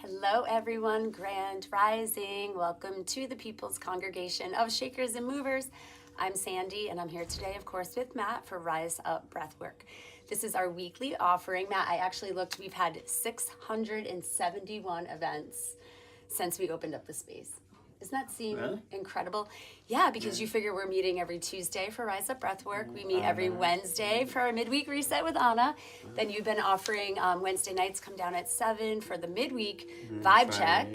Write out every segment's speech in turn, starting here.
Hello everyone, Grand Rising. Welcome to the People's Congregation of Shakers and Movers. I'm Sandy and I'm here today, of course, with Matt for RiseUp Breathwork. This is our weekly offering. Matt, I actually looked, we've had 671 events since we opened up the space. Doesn't that seem incredible? Yeah, because you figure we're meeting every Tuesday for RiseUp Breathwork. We meet every Wednesday for our midweek reset with Anna. Then you've been offering Wednesday nights, come down at 7 for the midweek vibe check.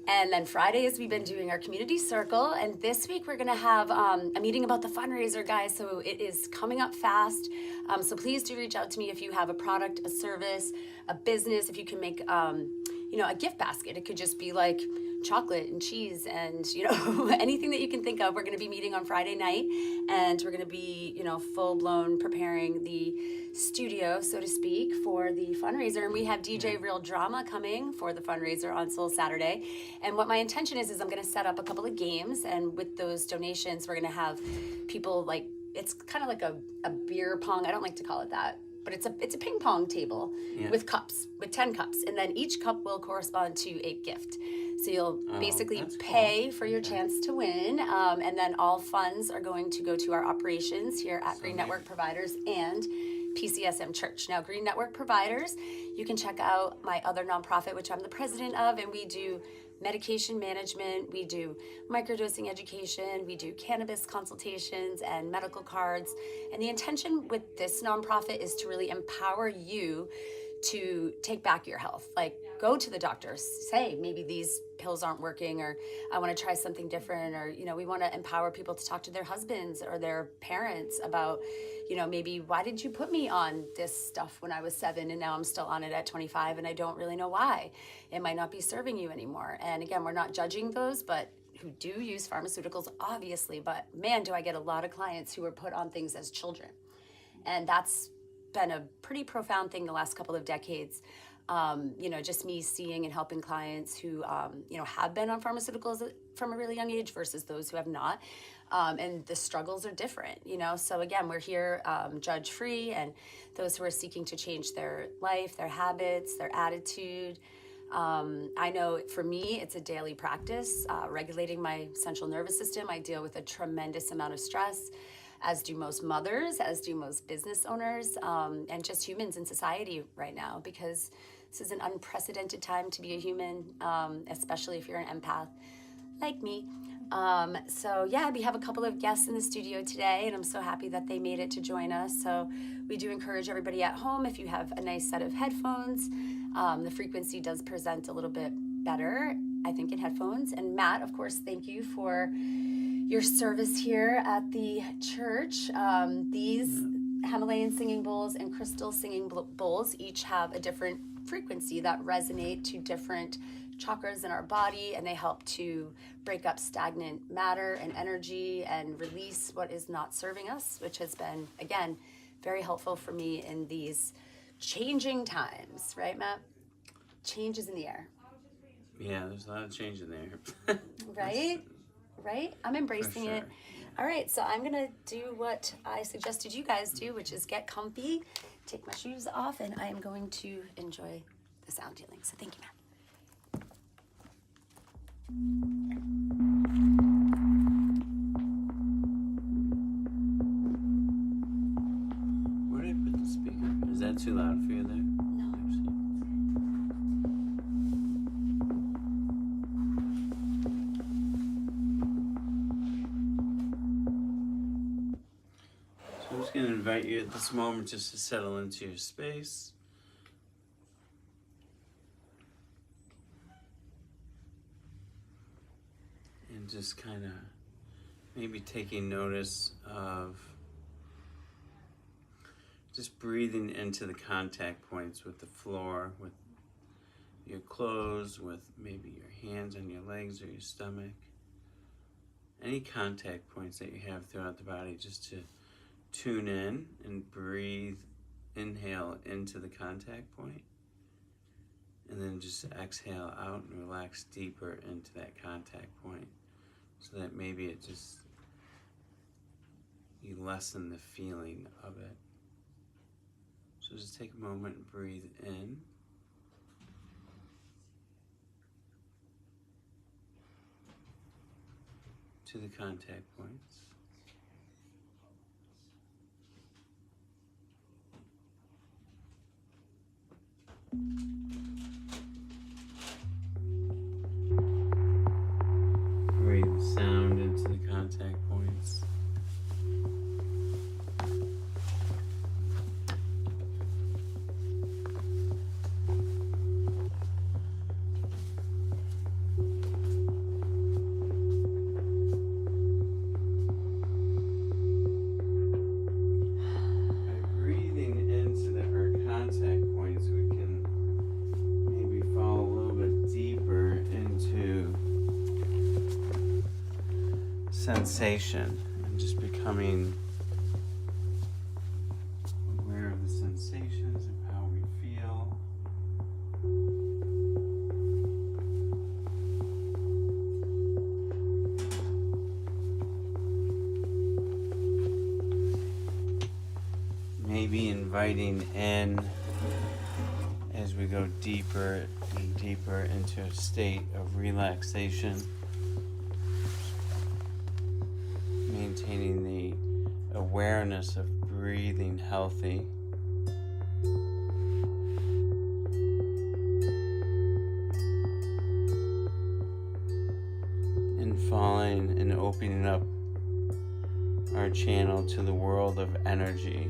And then Fridays, we've been doing our community circle. And this week, we're going to have a meeting about the fundraiser, guys. So it is coming up fast. So please do reach out to me if you have a product, a service, a business, if you can make a gift basket. It could just be like chocolate and cheese and, anything that you can think of. We're going to be meeting on Friday night and we're going to be, full blown preparing the studio, so to speak, for the fundraiser. And we have DJ Real Drama coming for the fundraiser on Soul Saturday. And what my intention is I'm going to set up a couple of games. And with those donations, we're going to have people it's kind of like a beer pong. I don't like to call it that, but it's a ping pong table with cups, with 10 cups. And then each cup will correspond to a gift. So you'll basically pay for your chance to win. And then all funds are going to go to our operations here at Green Network Providers and PCSM Church. Now, Green Network Providers, you can check out my other nonprofit, which I'm the president of, and we do medication management, we do microdosing education, we do cannabis consultations and medical cards. And the intention with this nonprofit is to really empower you to take back your health. Like, go to the doctor, say maybe these pills aren't working, or I want to try something different, or we want to empower people to talk to their husbands or their parents about maybe, why did you put me on this stuff when I was 7 and now I'm still on it at 25 and I don't really know why? It might not be serving you anymore. And again, we're not judging those, but who do use pharmaceuticals, obviously. But man, do I get a lot of clients who were put on things as children. And that's been a pretty profound thing the last couple of decades. Just me seeing and helping clients who, have been on pharmaceuticals from a really young age versus those who have not. And the struggles are different, So again, we're here judge-free, and those who are seeking to change their life, their habits, their attitude. I know for me, it's a daily practice, regulating my central nervous system. I deal with a tremendous amount of stress, as do most mothers, as do most business owners, and just humans in society right now, because this is an unprecedented time to be a human, especially if you're an empath like me. We have a couple of guests in the studio today, and I'm so happy that they made it to join us. So we do encourage everybody at home, if you have a nice set of headphones, the frequency does present a little bit better, I think, in headphones. And Matt, of course, thank you for your service here at the church. These Himalayan singing bowls and crystal singing bowls each have a different frequency that resonate to different chakras in our body, and they help to break up stagnant matter and energy and release what is not serving us, which has been, again, very helpful for me in these changing times, right, Matt? Change is in the air. Yeah, there's a lot of change in there. Right? I'm embracing it. All right, so I'm gonna do what I suggested you guys do, which is get comfy, take my shoes off, and I am going to enjoy the sound healing. So thank you, Matt. Where did I put the speaker? Is that too loud for you there? No. So I'm just going to invite you at this moment just to settle into your space. And just kind of maybe taking notice of just breathing into the contact points with the floor, with your clothes, with maybe your hands on your legs or your stomach. Any contact points that you have throughout the body, just to tune in and breathe, inhale into the contact point, and then just exhale out and relax deeper into that contact point, so that maybe you lessen the feeling of it. So just take a moment and breathe in to the contact points. Breathe sound into the contact points. Sensation and just becoming aware of the sensations of how we feel. Maybe inviting in as we go deeper and deeper into a state of relaxation. Maintaining the awareness of breathing healthy. And falling and opening up our channel to the world of energy.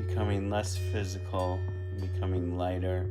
Becoming less physical and becoming lighter.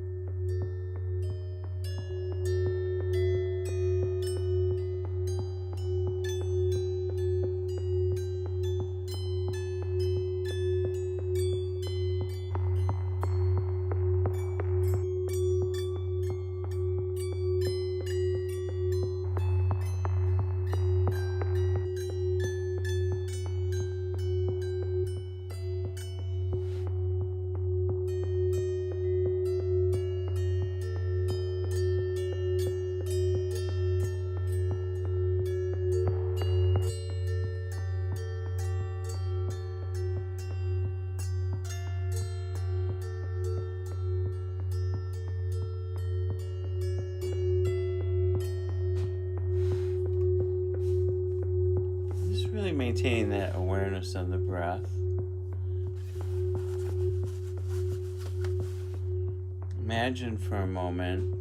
Maintaining that awareness of the breath. Imagine for a moment,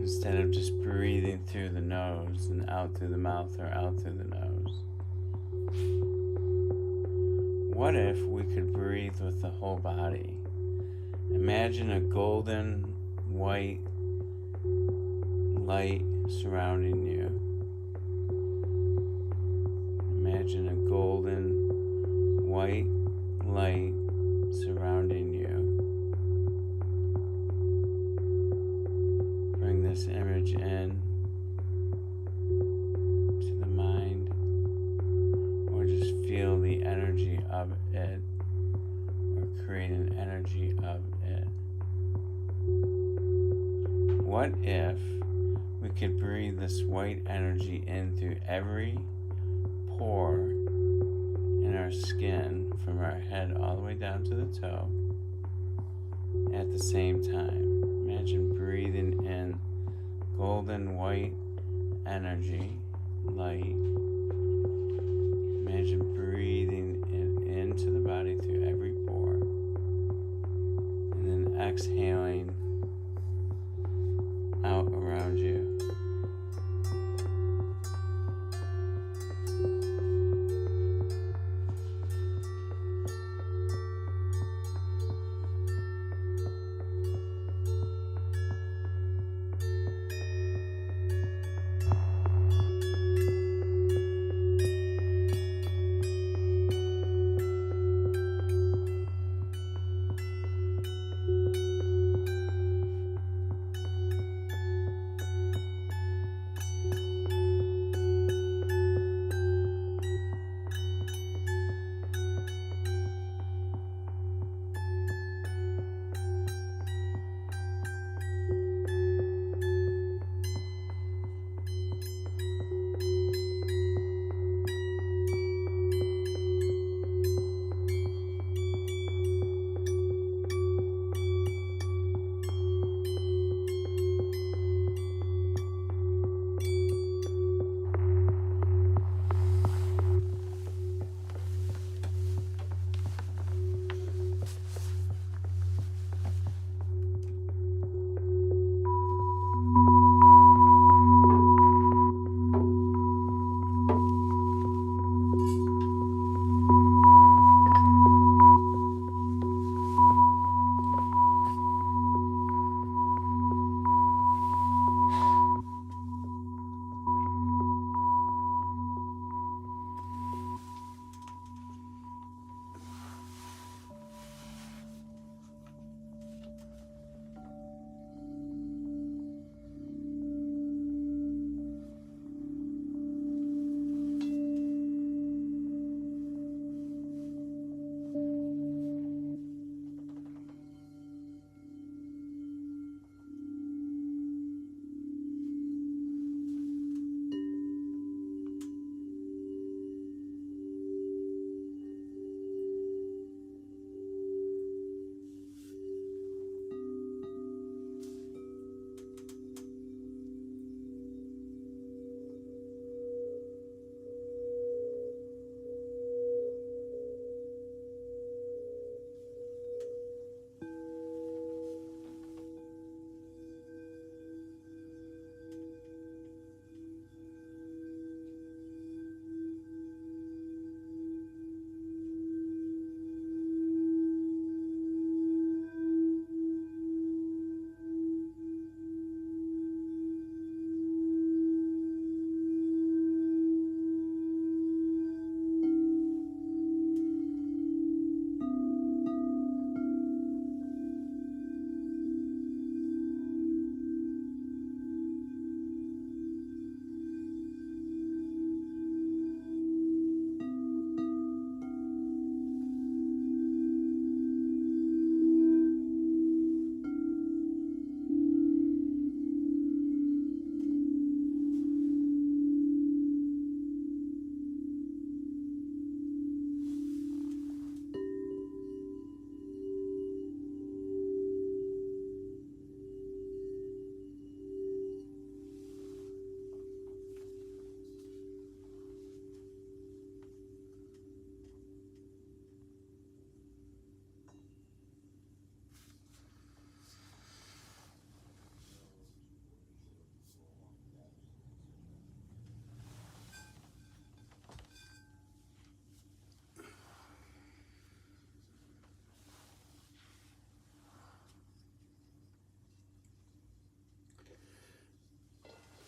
instead of just breathing through the nose and out through the mouth or out through the nose, what if we could breathe with the whole body? Imagine a golden white light surrounding you. Imagine a golden white light surrounding you. Bring this image in to the mind, or just feel the energy of it, or create an energy of it. What if we could breathe this white energy in through every pore in our skin, from our head all the way down to the toe, at the same time? Imagine breathing in golden white energy, light. Imagine breathing it into the body through every pore, and then exhaling out around you.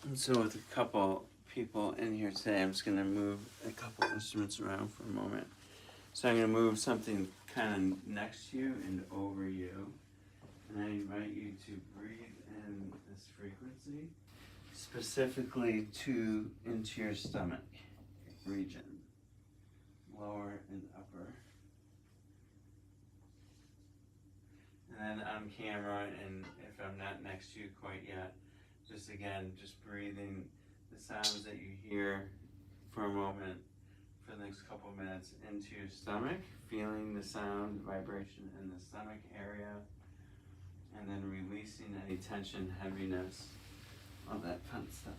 And so with a couple people in here today, I'm just going to move a couple instruments around for a moment. So I'm going to move something kind of next to you and over you. And I invite you to breathe in this frequency, specifically into your stomach region, lower and upper. And then on camera, and if I'm not next to you quite yet, just breathing the sounds that you hear for a moment, for the next couple of minutes, into your stomach, feeling the sound vibration in the stomach area, and then releasing any tension, heaviness, all that fun stuff.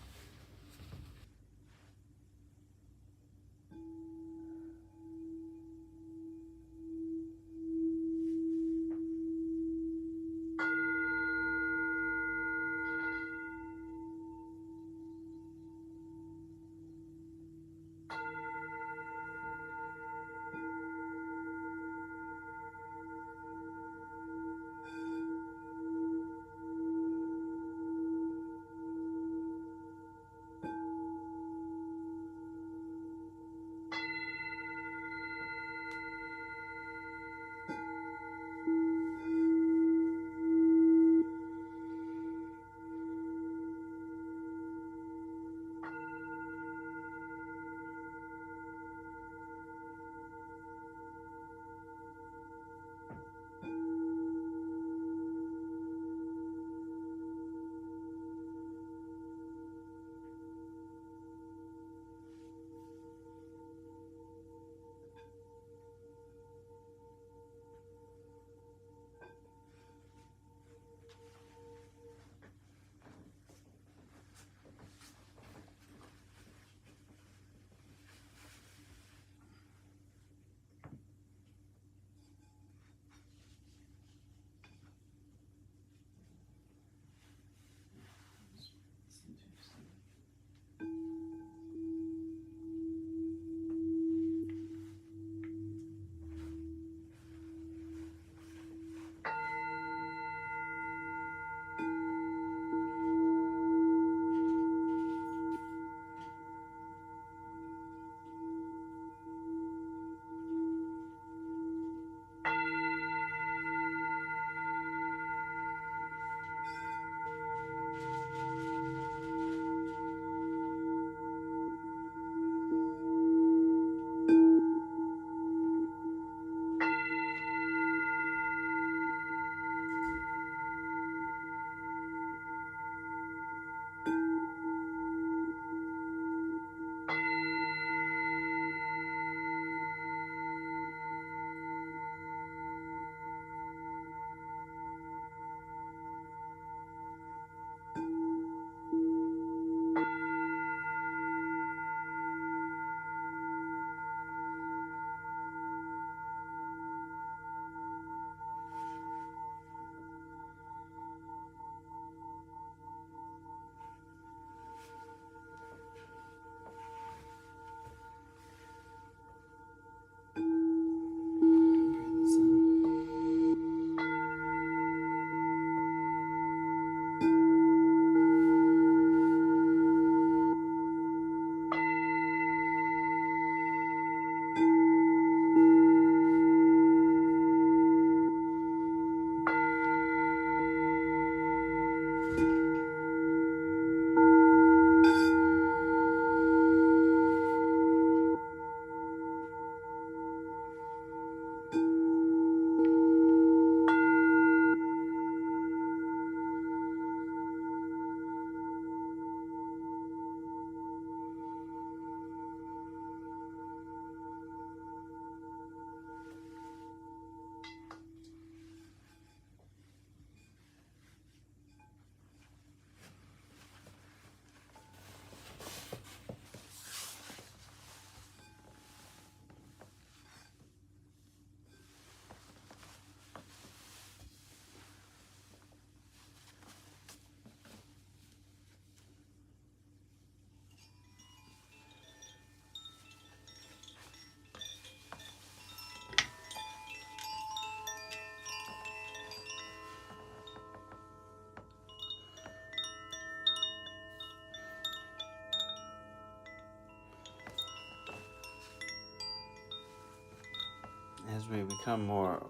as we become more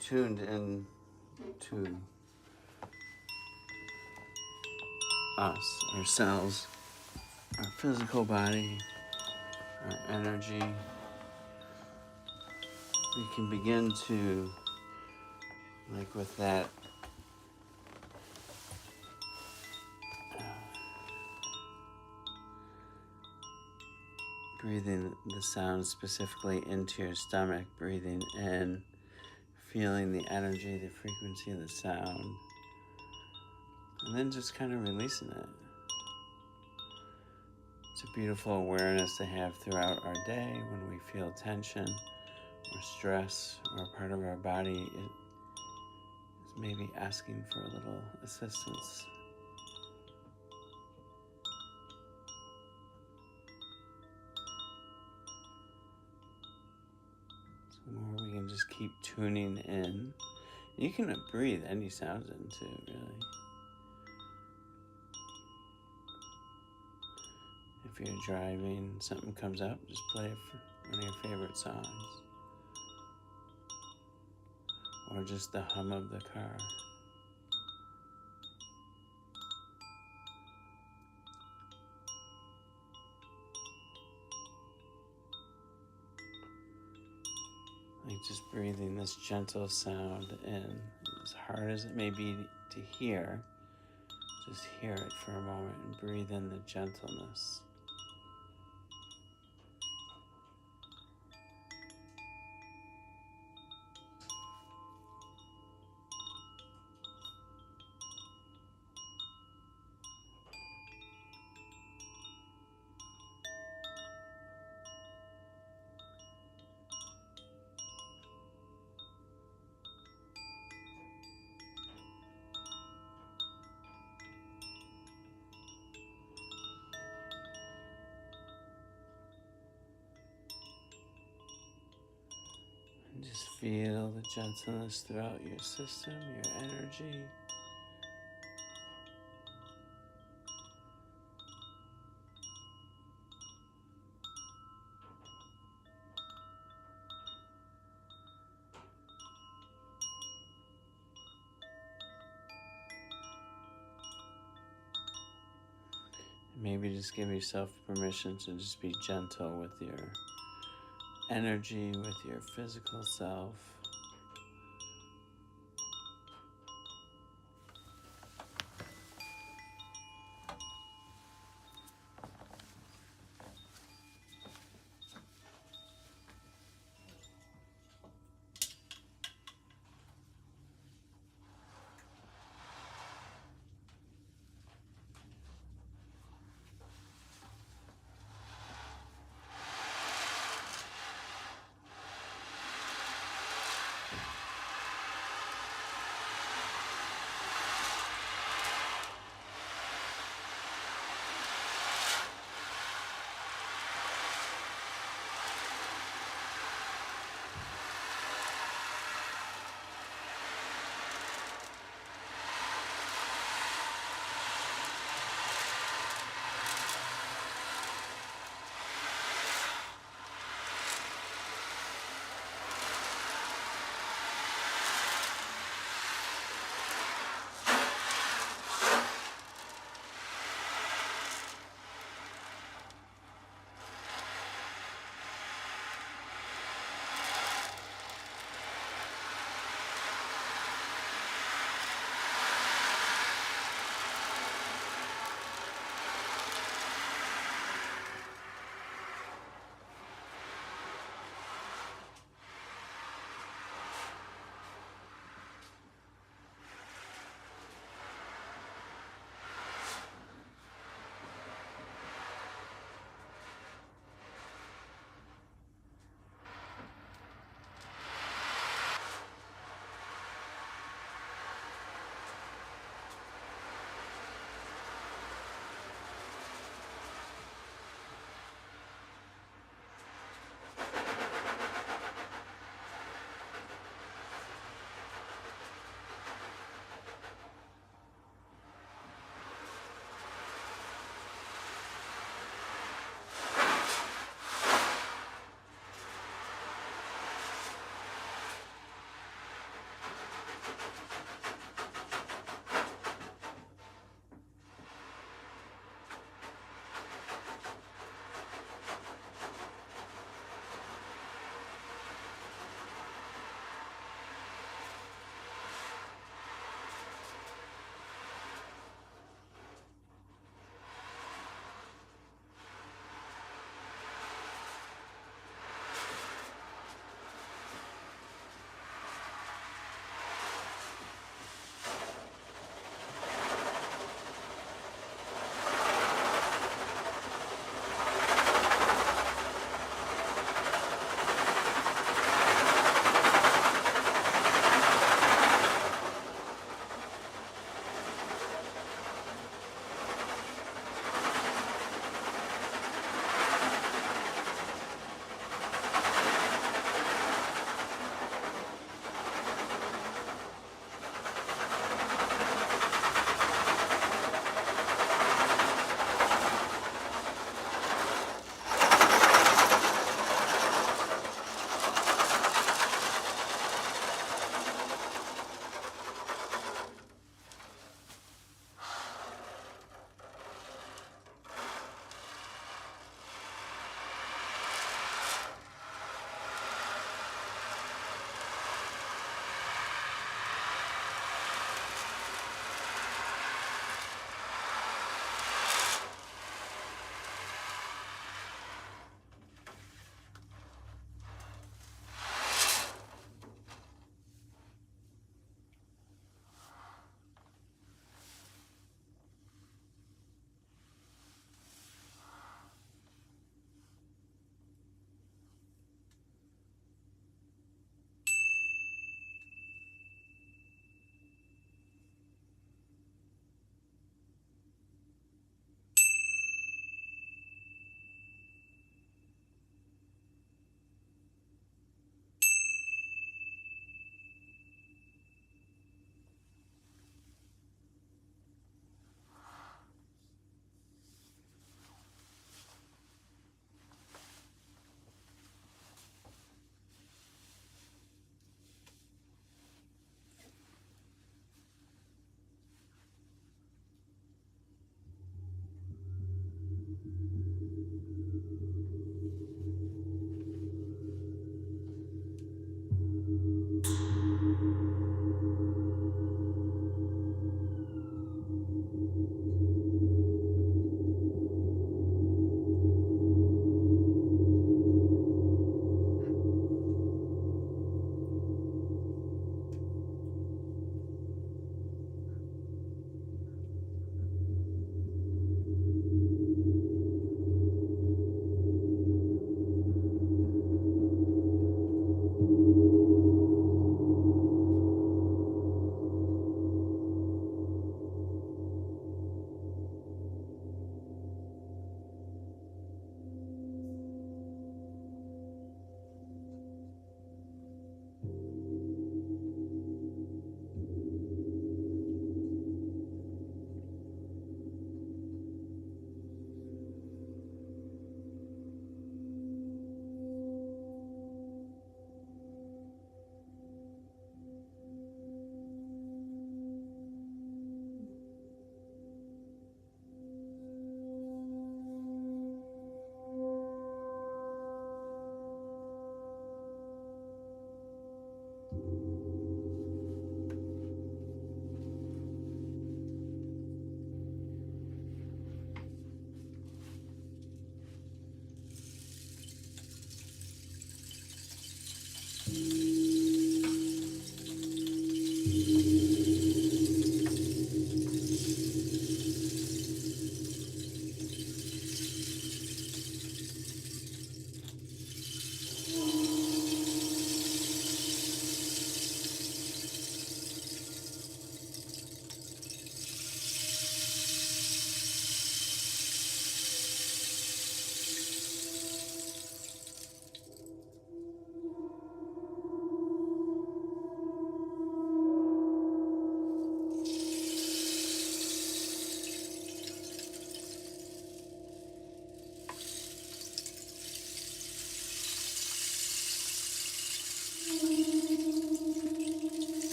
tuned in to us, ourselves, our physical body, our energy, we can begin to, like with that breathing the sound specifically into your stomach, breathing in, feeling the energy, the frequency of the sound, and then just kind of releasing it. It's a beautiful awareness to have throughout our day when we feel tension or stress or a part of our body is maybe asking for a little assistance. So the more we can just keep tuning in. You can breathe any sounds into, really. If you're driving, something comes up, just play one of your favorite songs. Or just the hum of the car. Like just breathing this gentle sound in, as hard as it may be to hear, just hear it for a moment and breathe in the gentleness. And just feel the gentleness throughout your system, your energy. Maybe just give yourself permission to just be gentle with your energy, with your physical self.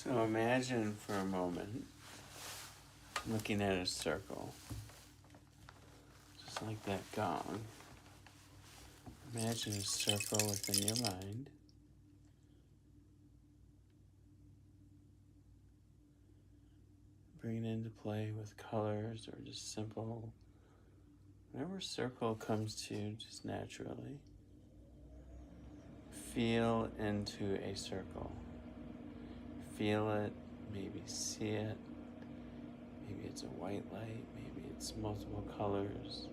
So imagine for a moment looking at a circle, just like that gong. Imagine a circle within your mind. Bring it into play with colors or just simple, whatever circle comes to you just naturally. Feel into a circle. Feel it, maybe see it. Maybe it's a white light, maybe it's multiple colors.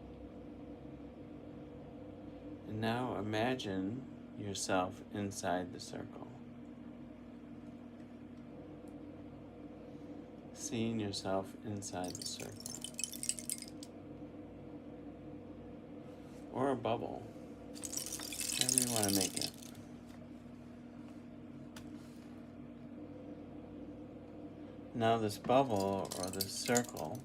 And now imagine yourself inside the circle. Seeing yourself inside the circle. Or a bubble, whatever you want to make it. Now this bubble or this circle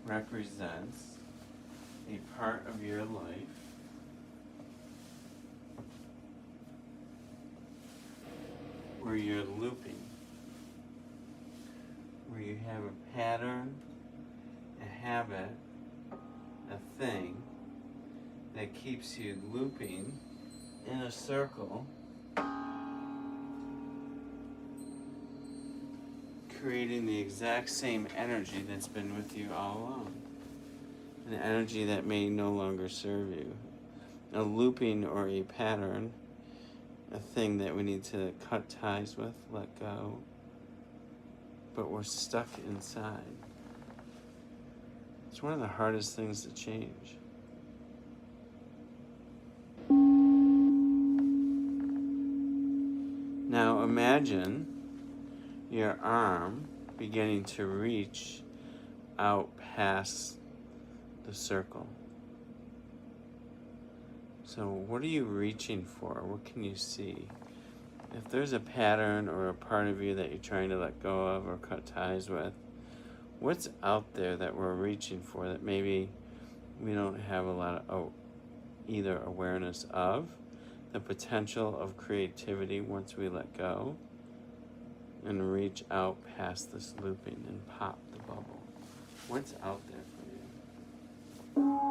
represents a part of your life where you're looping, where you have a pattern, a habit, a thing that keeps you looping in a circle, creating the exact same energy that's been with you all along. An energy that may no longer serve you. A looping or a pattern, a thing that we need to cut ties with, let go, but we're stuck inside. It's one of the hardest things to change. Now imagine your arm beginning to reach out past the circle. So what are you reaching for? What can you see? If there's a pattern or a part of you that you're trying to let go of or cut ties with, what's out there that we're reaching for that maybe we don't have a lot of either awareness of, the potential of creativity once we let go and reach out past this looping and pop the bubble. What's out there for you?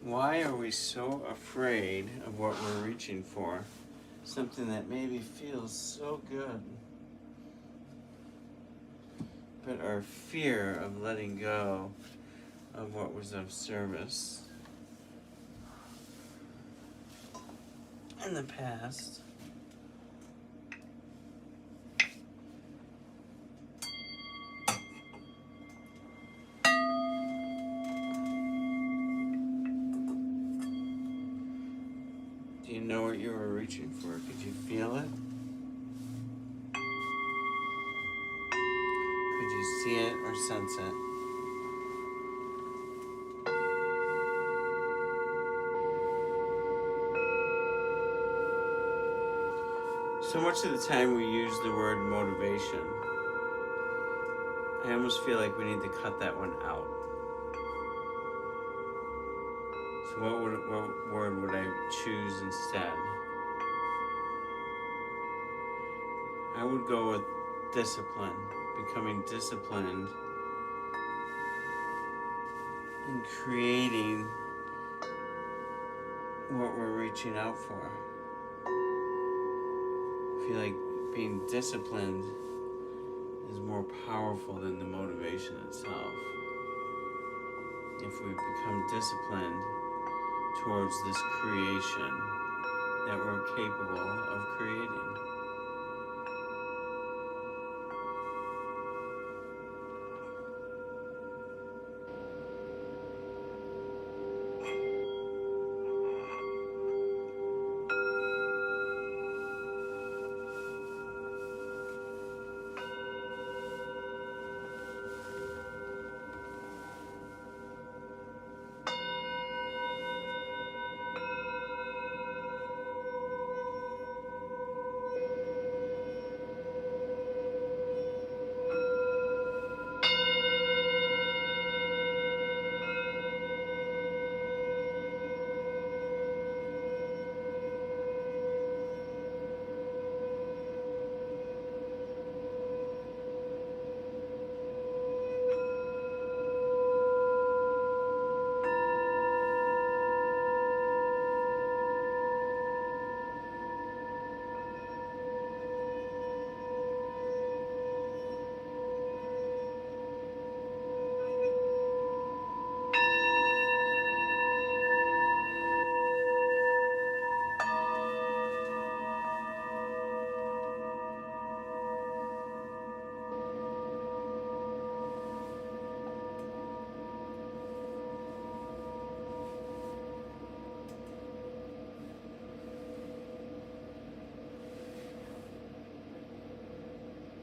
Why are we so afraid of what we're reaching for? Something that maybe feels so good. But our fear of letting go of what was of service in the past Do you know what you were reaching for? Could you feel it? Could you see it or sense it? So much of the time we use the word motivation. almost feel like we need to cut that one out. So what word would I choose instead? I would go with discipline, becoming disciplined and creating what we're reaching out for. I feel like being disciplined is more powerful than the motivation itself. If we become disciplined towards this creation that we're capable of creating.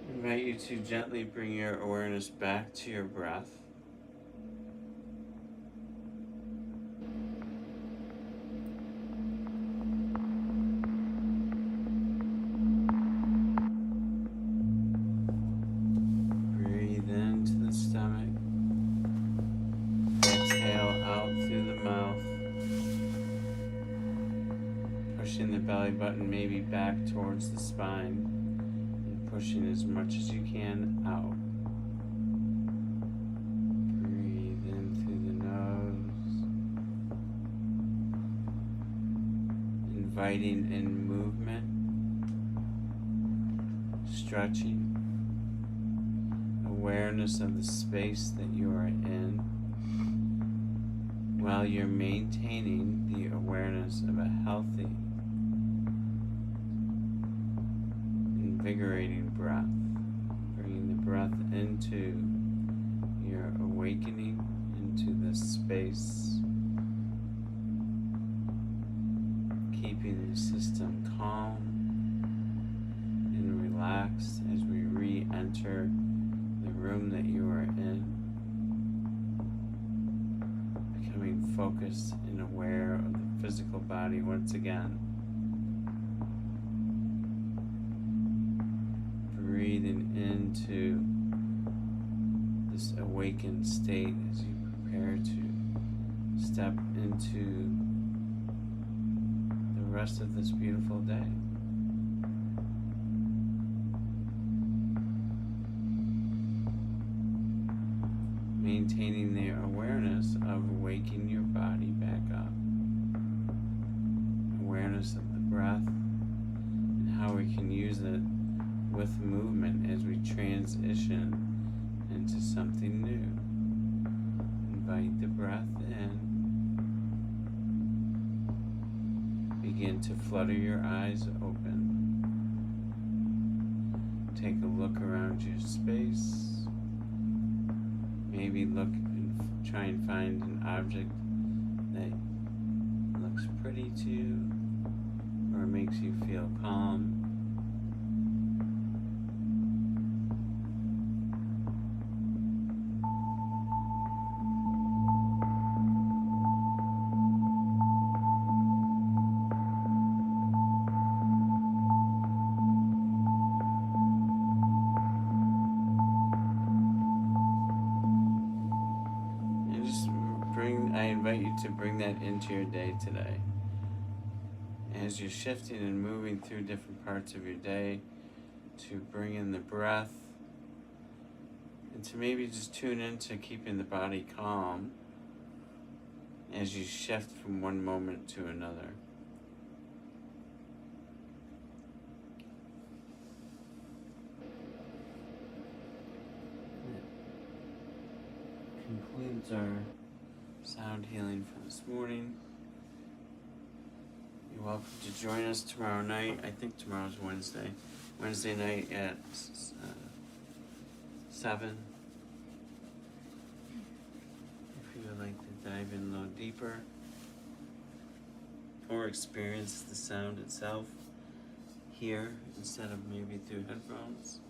I invite you to gently bring your awareness back to your breath. Breathe into the stomach. Exhale out through the mouth. Pushing the belly button maybe back towards the spine. Pushing as much as you can out. Breathe in through the nose. Inviting in movement, stretching, awareness of the space that you are in, while you're maintaining the awareness of a healthy, invigorating breath, bringing the breath into your awakening, into this space, keeping the system calm and relaxed as we re-enter the room that you are in, becoming focused and aware of the physical body once again. Breathing into this awakened state as you prepare to step into the rest of this beautiful day. Maintaining the awareness of waking your body back up. Awareness of the breath and how we can use it with movement as we transition into something new. Invite the breath in. Begin to flutter your eyes open. Take a look around your space. Maybe look and try and find an object that looks pretty to you or makes you feel calm. I invite you to bring that into your day today. As you're shifting and moving through different parts of your day, to bring in the breath, and to maybe just tune into keeping the body calm as you shift from one moment to another. That concludes our sound healing for this morning. You're welcome to join us tomorrow night. I think tomorrow's Wednesday. Wednesday night at 7. If you would like to dive in a little deeper or experience the sound itself here instead of maybe through headphones.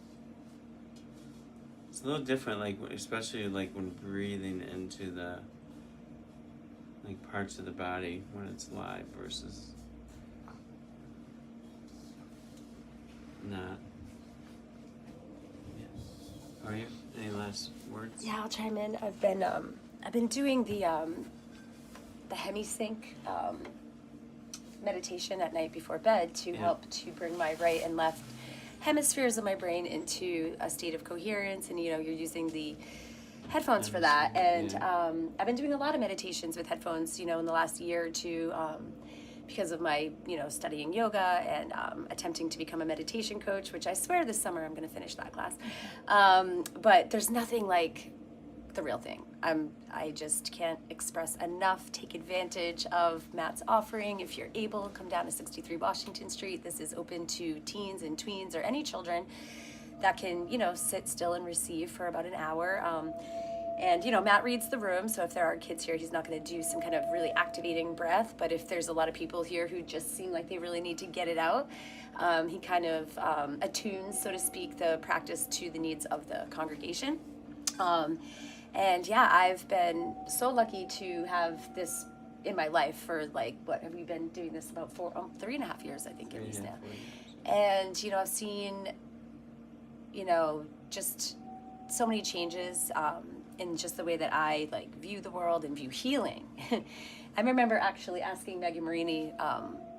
It's a little different, like especially like when breathing into the parts of the body when it's live versus not. Yeah. Are you? Any last words? Yeah, I'll chime in. I've been doing the hemi-sync meditation at night before bed to help to bring my right and left hemispheres of my brain into a state of coherence, and you're using the headphones for that. And I've been doing a lot of meditations with headphones, in the last year or two, because of my, studying yoga and attempting to become a meditation coach, which I swear this summer I'm going to finish that class. But there's nothing like the real thing. I just can't express enough. Take advantage of Matt's offering. If you're able, come down to 63 Washington Street. This is open to teens and tweens or any children that can, sit still and receive for about an hour. And, Matt reads the room, so if there are kids here, he's not going to do some kind of really activating breath. But if there's a lot of people here who just seem like they really need to get it out, he kind of attunes, so to speak, the practice to the needs of the congregation. And yeah, I've been so lucky to have this in my life for what have we been doing this about 3.5 years, I think, at least now. And, I've seen, just so many changes in just the way that I view the world and view healing. I remember actually asking Megan Marini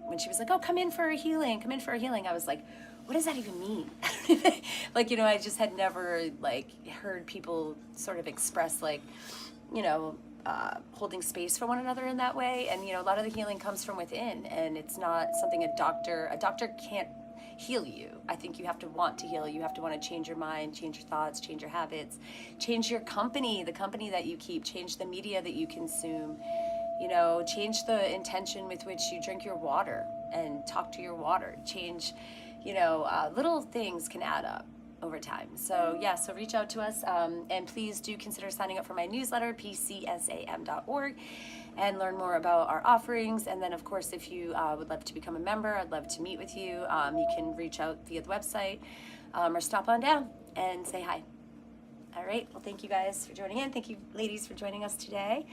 when she was like, "Oh, come in for a healing. I was like, what does that even mean? I just had never heard people sort of express holding space for one another in that way. And, a lot of the healing comes from within, and it's not something a doctor can't heal you. I think you have to want to heal. You have to want to change your mind, change your thoughts, change your habits, change your company, the company that you keep, change the media that you consume, change the intention with which you drink your water and talk to your water, change, little things can add up over time. So so reach out to us, and please do consider signing up for my newsletter, pcsam.org, and learn more about our offerings. And then, of course, if you would love to become a member, I'd love to meet with you. You can reach out via the website, or stop on down and say hi. All right. Well, thank you guys for joining in. Thank you, ladies, for joining us today.